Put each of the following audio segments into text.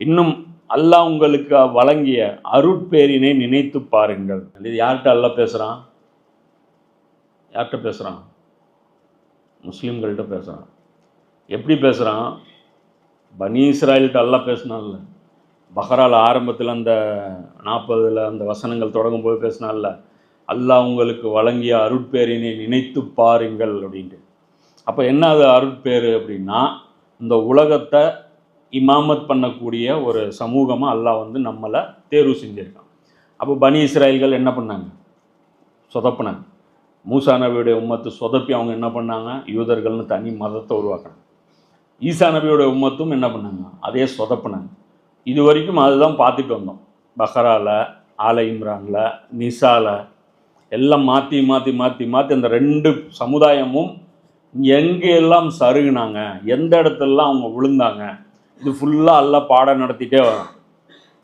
இன்னும் அல்லாஹ் உங்களுக்கு வழங்கிய அருட்பேரினை நினைத்து பாருங்கள். இது யார்கிட்ட அல்லாஹ் பேசுகிறான்? யார்கிட்ட பேசுகிறான்? முஸ்லீம்கள்கிட்ட பேசுகிறான். எப்படி பேசுகிறான்? பனி இஸ்ராயல்கிட்ட அல்லாஹ் பேசினான்ல, பஹரால் ஆரம்பத்தில் அந்த 40 அந்த வசனங்கள் தொடங்கும் போது பேசினான்ல, அல்லாஹ் உங்களுக்கு வழங்கிய அருட்பேரினை நினைத்து பாருங்கள் அப்படின்ட்டு. அப்போ என்ன அது அருட்பேறு அப்படின்னா, இந்த உலகத்தை இமாமத் பண்ணக்கூடிய ஒரு சமூகமாக அல்லாஹ் வந்து நம்மளை தேர்வு செஞ்சுருக்கான். அப்போ பனி இஸ்ராயல்கள் என்ன பண்ணாங்க? சொதப்பினாங்க. மூசா நபியுடைய உம்மத்து சொதப்பி அவங்க என்ன பண்ணாங்க? யூதர்கள்னு தனி மதத்தை உருவாக்கினாங்க. ஈசா நபியோட உம்மத்தும் என்ன பண்ணாங்க? அதே சொதப்பினாங்க. இது வரைக்கும் அதுதான் பார்த்துட்டு வந்தோம். பஹரால, ஆல இம்ரானில், நிசால எல்லாம் மாற்றி மாற்றி மாற்றி மாற்றி அந்த 2 சமுதாயமும் எங்கெல்லாம் சருகுனாங்க, எந்த இடத்துலலாம் அவங்க விழுந்தாங்க, இது ஃபுல்லாக அல்லாஹ் பாடம் நடத்திட்டே வரும்.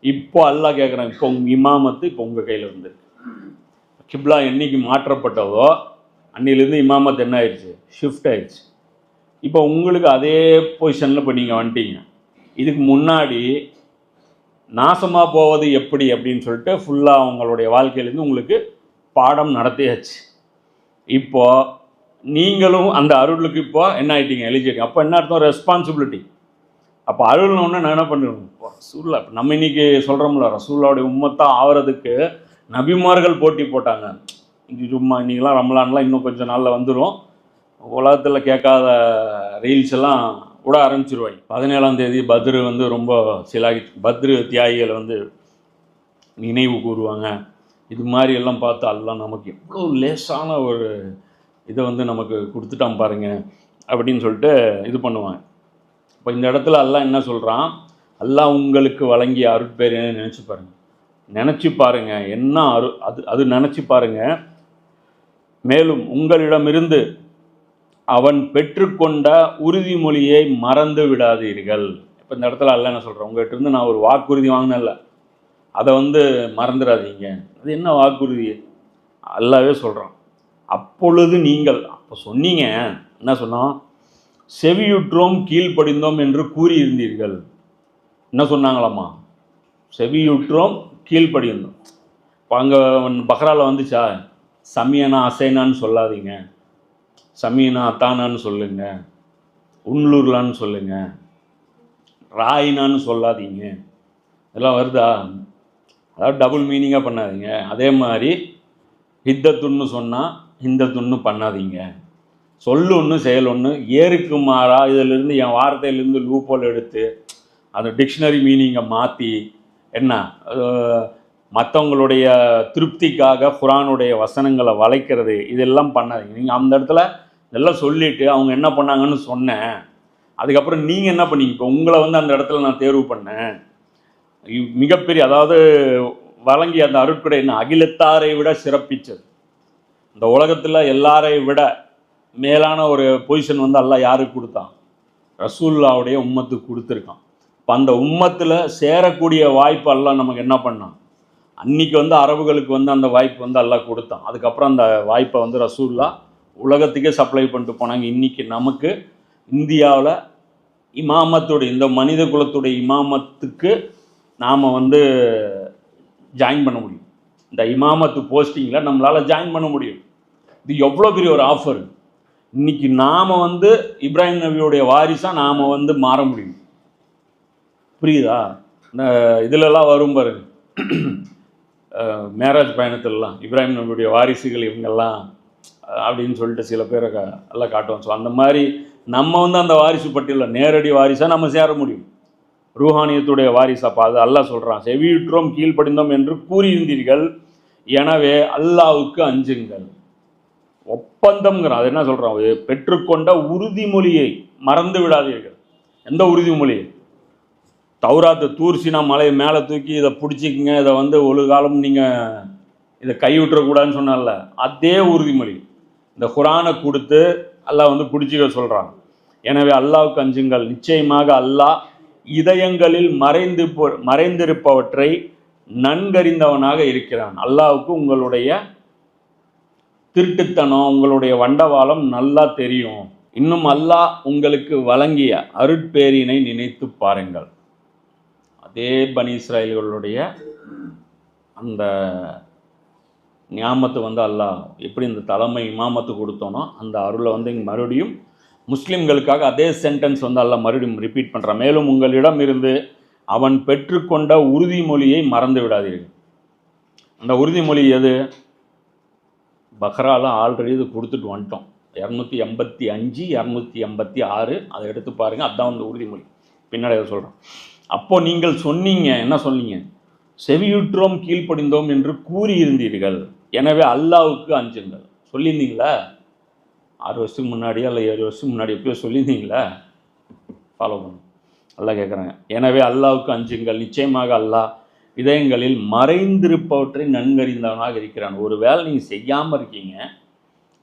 இப்போ அல்லாஹ் கேட்குறான், இப்போ உங்கள் இமாமத்து இப்போ உங்கள் கையில் வந்துருக்கு. கிப்லா என்னைக்கு மாற்றப்பட்டதோ அன்னிலேருந்து இமாமத் என்ன ஆயிடுச்சு? ஷிஃப்ட் ஆயிடுச்சு. இப்போ உங்களுக்கு அதே பொசிஷனில் இப்போ நீங்கள் வந்துட்டீங்க. இதுக்கு முன்னாடி நாசமாக போவது எப்படி அப்படின்னு சொல்லிட்டு ஃபுல்லாக அவங்களுடைய வாழ்க்கையிலேருந்து உங்களுக்கு பாடம் நடத்தியாச்சு. இப்போது நீங்களும் அந்த அருளுக்கு இப்போ என்ன ஆகிட்டீங்க? எலிஜிபிலிட்டி. அப்போ என்ன அர்த்தம்? ரெஸ்பான்சிபிலிட்டி. அப்போ அருள்னு நான் என்ன பண்ணிடுவோம்? ரசூல்லா. இப்போ நம்ம இன்றைக்கி சொல்கிறோம்ல, ரசூல்லாவுடைய உம்மத்தாக ஆகிறதுக்கு நபிமார்கள் போட்டி போட்டாங்க. இது சும்மா இன்றைக்கெலாம் ரமலான்லாம் இன்னும் கொஞ்சம் நாளில் வந்துடும். உலகத்தில் கேட்காத ரீல்ஸ் எல்லாம் விட ஆரம்பிச்சிருவாங்க. 17ஆம் தேதி பத்ரு வந்து ரொம்ப சிலாகி பத்ரு தியாகிகளை வந்து நினைவு கூறுவாங்க. இது மாதிரி எல்லாம் பார்த்து அல்லாஹ் நமக்கு எவ்வளோ லேசான ஒரு இதை வந்து நமக்கு கொடுத்துட்டான் பாருங்க அப்படின்னு சொல்லிட்டு இது பண்ணுவாங்க. இப்போ இந்த இடத்துல அல்லாஹ் என்ன சொல்கிறான்? அல்லாஹ் உங்களுக்கு வழங்கிய அருட்பேர் நினச்சி பாருங்கள். நினச்சி பாருங்கள் என்ன அது நினச்சி பாருங்கள். மேலும் உங்களிடமிருந்து அவன் பெற்றுக்கொண்ட உறுதிமொழியை மறந்து விடாதீர்கள். இப்போ இந்த இடத்துல அல்லாஹ் என்ன சொல்கிறேன்? உங்கள்கிட்ட இருந்து நான் ஒரு வாக்குறுதி வாங்கினேன்ல, அதை வந்து மறந்துடாதீங்க. அது என்ன வாக்குறுதி? அல்லாஹ்வே சொல்கிறான். அப்பொழுது நீங்கள் அப்போ சொன்னீங்க, என்ன சொன்னோம்? செவியுற்றோம் கீழ்ப்படிந்தோம் என்று கூறியிருந்தீர்கள். என்ன சொன்னாங்களாம்மா? செவியுற்றோம் கீழ்ப்படிந்தோம். இப்போ அங்கே பஹ்ராவில் வந்துச்சா? சமியனா அசைனான்னு சொல்லாதீங்க, சமீனா அத்தானான்னு சொல்லுங்க, உன்லூர்லான்னு சொல்லுங்க, ராயினான்னு சொல்லாதீங்க. இதெல்லாம் வருதா? அதாவது டபுள் மீனிங்காக பண்ணாதீங்க. அதே மாதிரி ஹித்தத்துன்னு சொன்னால் ஹிந்தத்துன்னு பண்ணாதீங்க. சொல்லு ஒன்று செயல் ஒன்று. ஏருக்கு மாறா இதிலிருந்து என் வார்த்தையிலேருந்து லூப்போல் எடுத்து அந்த டிக்ஷனரி மீனிங்கை மாற்றி என்ன மற்றவங்களுடைய திருப்திக்காக குரானுடைய வசனங்களை வளைக்கிறது, இதெல்லாம் பண்ணாதீங்க. நீங்கள் அந்த இடத்துல இதெல்லாம் சொல்லிவிட்டு அவங்க என்ன பண்ணாங்கன்னு சொன்னேன். அதுக்கப்புறம் நீங்கள் என்ன பண்ணீங்க? இப்போ உங்களை வந்து அந்த இடத்துல நான் தேர்வு பண்ணேன். மிகப்பெரிய அதாவது வழங்கிய அந்த அருட்கொடை என்ன? அகிலத்தாரை விட சிறப்பிச்சது. இந்த உலகத்தில் எல்லாரை விட மேலான ஒரு பொசிஷன் வந்து அல்லாஹ் யாருக்கு கொடுத்தான்? ரசூலுல்லாவுடைய உம்மத்துக்கு கொடுத்துருக்கான். இப்போ அந்த உம்மத்தில் சேரக்கூடிய வாய்ப்பு அல்லாஹ் நமக்கு என்ன பண்ணான்? அன்றைக்கி வந்து அரபுகளுக்கு வந்து அந்த வாய்ப்பு வந்து அல்லாஹ் கொடுத்தான். அதுக்கப்புறம் அந்த வாய்ப்பை வந்து ரசூலுல்லாஹ் உலகத்துக்கே சப்ளை பண்ணிட்டு போனாங்க. இன்றைக்கி நமக்கு இந்தியாவில் இமாமத்துடைய இந்த மனித குலத்துடைய இமாமத்துக்கு நாம் வந்து ஜாயின் பண்ண முடியும். இந்த இமாமத்து போஸ்டிங்கில் நம்மளால் ஜாயின் பண்ண முடியும். இது எவ்வளோ பெரிய ஒரு ஆஃபர். இன்றைக்கி நாம் வந்து இப்ராஹிம் நபியோடைய வாரிசாக நாம் வந்து மாற முடியும். புரியுதா? இந்த இதிலெல்லாம் வரும் பாருங்க, மேராஜ் பயணத்திலலாம் இப்ராஹிம் நபியுடைய வாரிசுகள் இவங்கெல்லாம் அப்படின்னு சொல்லிட்டு சில பேரை எல்லாம் காட்டுவோம். ஸோ அந்த மாதிரி நம்ம வந்து அந்த வாரிசு பட்டியலில் நேரடி வாரிசாக நம்ம சேர முடியும். ரூஹானியத்துடைய வாரிசாப்பா அது அல்லாஹ் சொல்கிறான். செவியுற்றோம் கீழ்ப்படிந்தோம் என்று கூறியிருந்தீர்கள், எனவே அல்லாஹ்வுக்கு அஞ்சுங்கள். ஒப்பந்தம்ங்கிறான். அது என்ன சொல்கிறான்? பெற்றுக்கொண்ட உறுதிமொழியை மறந்து விடாதீர்கள். எந்த உறுதிமொழி? தௌராத்து தூர்சினா மலையை மேலே தூக்கி இதை பிடிச்சிக்கிங்க, இதை வந்து ஒரு காலம் நீங்கள் இதை கைவிட்டுறக்கூடாதுன்னு சொன்னால அதே உறுதிமொழி இந்த குரானை கொடுத்து அல்லாஹ் வந்து பிடிச்சிக்க சொல்கிறான். எனவே அல்லாஹ்வுக்கு அஞ்சுங்கள், நிச்சயமாக அல்லாஹ் இதயங்களில் மறைந்திருப்பவற்றை நன்கறிந்தவனாக இருக்கிறான். அல்லாஹ்வுக்கு உங்களுடைய திருட்டுத்தனம், உங்களுடைய வண்டவாளம் நல்லா தெரியும். இன்னும் அல்லாஹ் உங்களுக்கு வழங்கிய அருட்பேரினை நினைத்து பாருங்கள். அதே பனி இஸ்ராயல்களுடைய அந்த ஞாமத்து வந்து அல்லாஹ் எப்படி இந்த தலைமை இமாமத்து கொடுத்தோனோ அந்த அருளை வந்து இங்கே மறுபடியும் முஸ்லீம்களுக்காக அதே சென்டென்ஸ் வந்து அல்லாஹ் மறுபடியும் ரிப்பீட் பண்ணுறான். மேலும் உங்களிடம் இருந்து அவன் பெற்றுக்கொண்ட உறுதிமொழியை மறந்து விடாதீர்கள். அந்த உறுதிமொழி எது? பக்ராலாம் ஆல்ரெடி இது கொடுத்துட்டு வந்துட்டோம். 285 286 அதை எடுத்து பாருங்கள். அதுதான் வந்து உறுதிமொழி. பின்னாடி அதை சொல்கிறோம். அப்போ நீங்கள் சொன்னீங்க, என்ன சொன்னீங்க? செவியுற்றோம் கீழ்ப்படிந்தோம் என்று கூறியிருந்தீர்கள், எனவே அல்லாஹ்வுக்கு அஞ்சுங்கள். சொல்லியிருந்தீங்களா? 6 வருஷத்துக்கு முன்னாடியோ இல்லை 7 வருஷத்துக்கு முன்னாடி எப்பயோ சொல்லியிருந்தீங்களா? ஃபாலோ பண்ணும். அல்லாஹ் கேட்குறாங்க, எனவே அல்லாஹ்வுக்கு அஞ்சுங்கள், நிச்சயமாக அல்லாஹ் இதயங்களில் மறைந்திருப்பவற்றை நன்கறிந்தவனாக இருக்கிறான். ஒரு வேளை நீங்கள் செய்யாமல் இருக்கீங்க,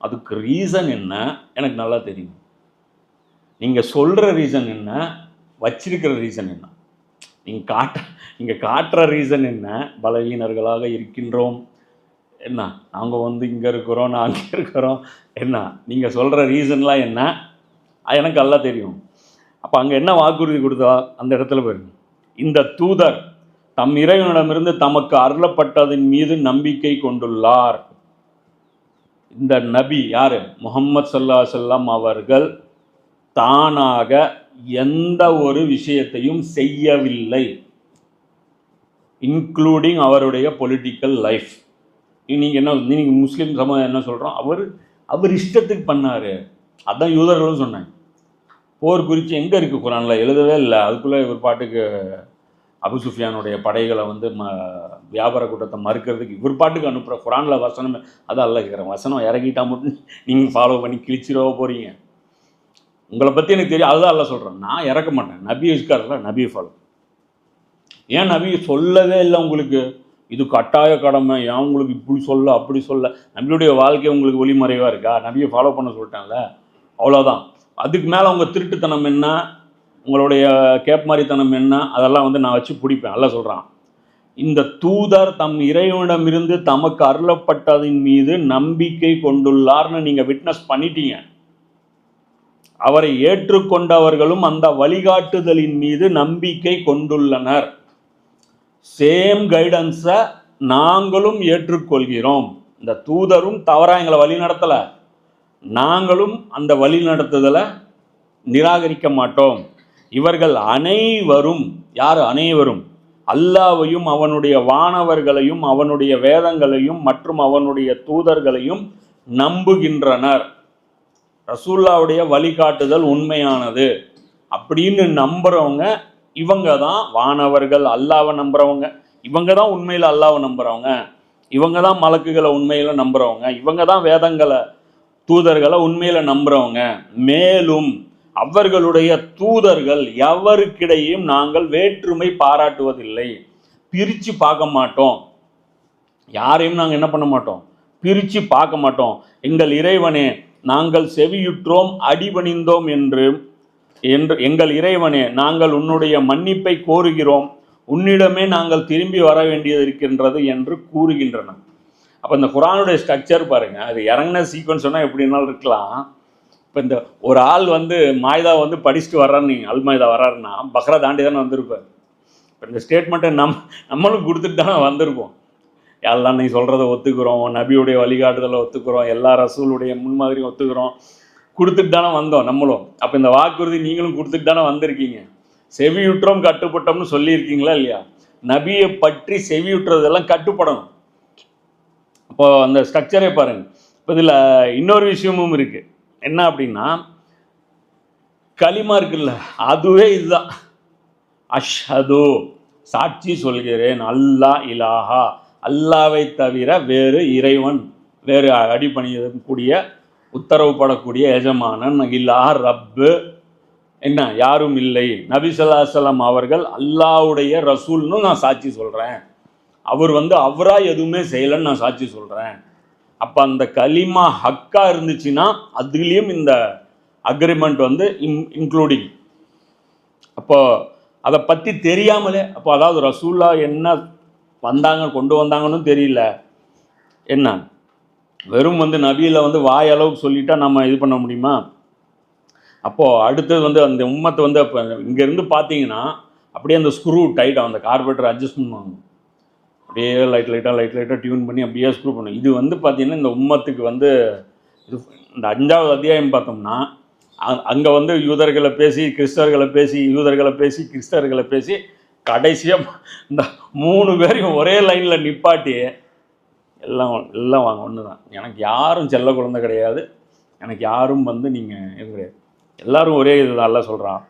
அதுக்கு ரீசன் என்ன எனக்கு நல்லா தெரியும். நீங்கள் சொல்கிற ரீசன் என்ன, வச்சிருக்கிற ரீசன் என்ன, நீங்கள் காட்டுற ரீசன் என்ன? பலவீனர்களாக இருக்கின்றோம், என்ன நாங்கள் வந்து இங்கே இருக்கிறோம், நான் அங்கே இருக்கிறோம், என்ன நீங்கள் சொல்கிற ரீசன்லாம் என்ன எனக்கு நல்லா தெரியும். அப்போ அங்கே என்ன வாக்குறுதி கொடுத்தா அந்த இடத்துல போயிருக்கு. இந்த தூதர் தம் இறைவனிடமிருந்து தமக்கு அருளப்பட்டதின் மீது நம்பிக்கை கொண்டுள்ளார். இந்த நபி யார்? முஹம்மது ஸல்லல்லாஹு அலைஹி வஸல்லம் அவர்கள் தானாக எந்த ஒரு விஷயத்தையும் செய்யவில்லை, இன்க்ளூடிங் அவருடைய பொலிட்டிக்கல் லைஃப். நீங்கள் முஸ்லீம் சமூகம் என்ன சொல்கிறோம்? அவர் இஷ்டத்துக்கு பண்ணார். அதான் யூதர்களும் சொன்னாங்க. போர் குறித்து எங்கே இருக்குது குரானில்? எழுதவே இல்லை. அதுக்குள்ளே இவர் பாட்டுக்கு அபு சுஃபியானுடைய படைகளை வந்து வியாபார கூட்டத்தை மறுக்கிறதுக்கு இவர் பாட்டுக்கு அனுப்புகிற குரானில் வசனம் அதான் அல்ல கேட்குறேன். வசனம் இறங்கிட்டா மட்டும் நீங்கள் ஃபாலோ பண்ணி கிழிச்சிடவோ போகிறீங்க. உங்களை பற்றி எனக்கு தெரியும், அதுதான் அல்ல சொல்கிறேன். நான் இறக்க மாட்டேன். நபி இருக்கார்ல, நபியை ஃபாலோ. ஏன் நபி சொல்லவே இல்லை உங்களுக்கு? இது கட்டாய கடமை. ஏன் உங்களுக்கு இப்படி சொல்ல அப்படி சொல்ல? நபியுடைய வாழ்க்கை உங்களுக்கு ஒளிமறைவாக இருக்கா? நபியை ஃபாலோ பண்ண சொல்லிட்டாங்கல்ல, அவ்வளோதான். அதுக்கு மேலே உங்கள் திருட்டுத்தனம் என்ன, உங்களுடைய கேப் மாதிரித்தனம் என்ன, அதெல்லாம் வந்து நான் வச்சு பிடிப்பேன். அல்ல சொல்கிறான், இந்த தூதர் தம் இறைவனிடமிருந்து தமக்கு அருளப்பட்டதின் மீது நம்பிக்கை கொண்டுள்ளார்னு நீங்கள் விட்னஸ் பண்ணிட்டீங்க. அவரை ஏற்றுக்கொண்டவர்களும் அந்த வழிகாட்டுதலின் மீது நம்பிக்கை கொண்டுள்ளனர். சேம் கைடன்ஸை நாங்களும் ஏற்றுக்கொள்கிறோம். இந்த தூதரும் தவறாக எங்களை வழி நடத்தலை, நாங்களும் அந்த வழி நடத்துதலை நிராகரிக்க மாட்டோம். இவர்கள் அனைவரும், யார் அனைவரும்? அல்லாஹ்வையும் அவனுடைய வானவர்களையும் அவனுடைய வேதங்களையும் மற்றும் அவனுடைய தூதர்களையும் நம்புகின்றனர். ரசூலுல்லாஹ்வுடைய வழிகாட்டுதல் உண்மையானது அப்படின்னு நம்புறவங்க இவங்க தான் வானவர்கள். அல்லாஹ்வை நம்புறவங்க இவங்க தான் உண்மையில் அல்லாஹ்வை நம்புறவங்க, இவங்க தான் மலக்குகளை உண்மையில் நம்புறவங்க, இவங்க தான் வேதங்களை தூதர்களை உண்மையில் நம்புறவங்க. மேலும் அவர்களுடைய தூதர்கள் எவருக்கிடையும் நாங்கள் வேற்றுமை பாராட்டுவதில்லை, பிரித்து பார்க்க மாட்டோம். யாரையும் நாங்கள் என்ன பண்ண மாட்டோம்? பிரித்து பார்க்க மாட்டோம். எங்கள் இறைவனே நாங்கள் செவியுற்றோம் அடிபணிந்தோம் என்று எங்கள் இறைவனே நாங்கள் உன்னுடைய மன்னிப்பை கோருகிறோம், உன்னிடமே நாங்கள் திரும்பி வர வேண்டியது இருக்கின்றது என்று கூறுகின்றன. அப்போ இந்த குர்ஆனுடைய ஸ்ட்ரக்சர் பாருங்கள். அது இறங்கின சீக்வன்ஸ் சொன்னால் எப்படின்னாலும் இருக்கலாம். இப்போ இந்த ஒரு ஆள் வந்து மாயுதா வந்து படிச்சுட்டு வர்றாருன்னு, அல் மாயுதா வர்றாருன்னா பக்ரா தாண்டி தானே வந்திருப்பார். இப்போ இந்த ஸ்டேட்மெண்ட்டை நம்மளும் கொடுத்துட்டு தானே வந்திருப்போம். எல்லாம் நீ சொல்கிறத ஒத்துக்கிறோம், நபியுடைய வழிகாட்டுதலை ஒத்துக்கிறோம், எல்லா ரசூலுடைய முன்மாதிரியும் ஒத்துக்கிறோம், கொடுத்துட்டு தானே வந்தோம் நம்மளும். அப்போ இந்த வாக்குறுதி நீங்களும் கொடுத்துட்டு தானே வந்திருக்கீங்க. செவியுற்றோம் கட்டுப்பட்டோம்னு சொல்லியிருக்கீங்களா இல்லையா? நபியை பற்றி செவியுற்றதெல்லாம் கட்டுப்படணும். அப்போ அந்த ஸ்ட்ரக்சரே பாருங்கள். இப்போ இதில் இன்னொரு விஷயமும் இருக்குது. என்ன அப்படின்னா, களிமா இருக்குல்ல, அதுவே இதுதான். அஷ்ஹது, சாட்சி சொல்கிறேன், அல்லாஹ் இலாஹா, அல்லாவை தவிர வேறு இறைவன், வேறு அடிபணியக்கூடிய உத்தரவுப்படக்கூடிய எஜமானன், இல்லாஹ் ரப்பு, என்ன யாரும் இல்லை. நபி ஸல்லல்லாஹு அலைஹி வஸல்லம் அவர்கள் அல்லாஹ்வுடைய ரசூல்னு நான் சாட்சி சொல்கிறேன். அவர் வந்து அவராக எதுவுமே செய்யலைன்னு நான் சாட்சி சொல்கிறேன். அப்போ அந்த கலிமா ஹக்கா இருந்துச்சுன்னா அதுலேயும் இந்த அக்ரிமெண்ட் வந்து இன்க்ளூடிங். அப்போ அதை பற்றி தெரியாமலே, அப்போ அதாவது ரசூல்லா என்ன வந்தாங்க கொண்டு வந்தாங்கன்னு தெரியல, என்ன வெறும் வந்து நபியில் வந்து வாய் அளவுக்கு சொல்லிட்டா நம்ம இது பண்ண முடியுமா? அப்போது அடுத்தது வந்து அந்த உம்மத்தை வந்து அப்போ இங்கேருந்து பார்த்தீங்கன்னா, அப்படியே அந்த ஸ்க்ரூ டைட்டாக அந்த கார்பரேட்டர் அட்ஜஸ்ட் பண்ணுவாங்க, அப்படியே லைட்டாக டியூன் பண்ணி அப்படியே ஸ்க்ரூ பண்ணும். இது வந்து பார்த்திங்கன்னா இந்த உம்மத்துக்கு வந்து இது இந்த 5வது அத்தியாயம் பார்த்தோம்னா அங்கே வந்து யூதர்களை பேசி கிறிஸ்தவர்களை பேசி யூதர்களை பேசி கிறிஸ்தவர்களை பேசி கடைசியாக இந்த 3 பேரையும் ஒரே லைனில் நிப்பாட்டி எல்லாம் வாங்க ஒன்று தான், எனக்கு யாரும் செல்ல குழந்தை கிடையாது, எனக்கு யாரும் வந்து நீங்கள் இது கிடையாது, எல்லோரும் ஒரே இது தான் சொல்கிறான்.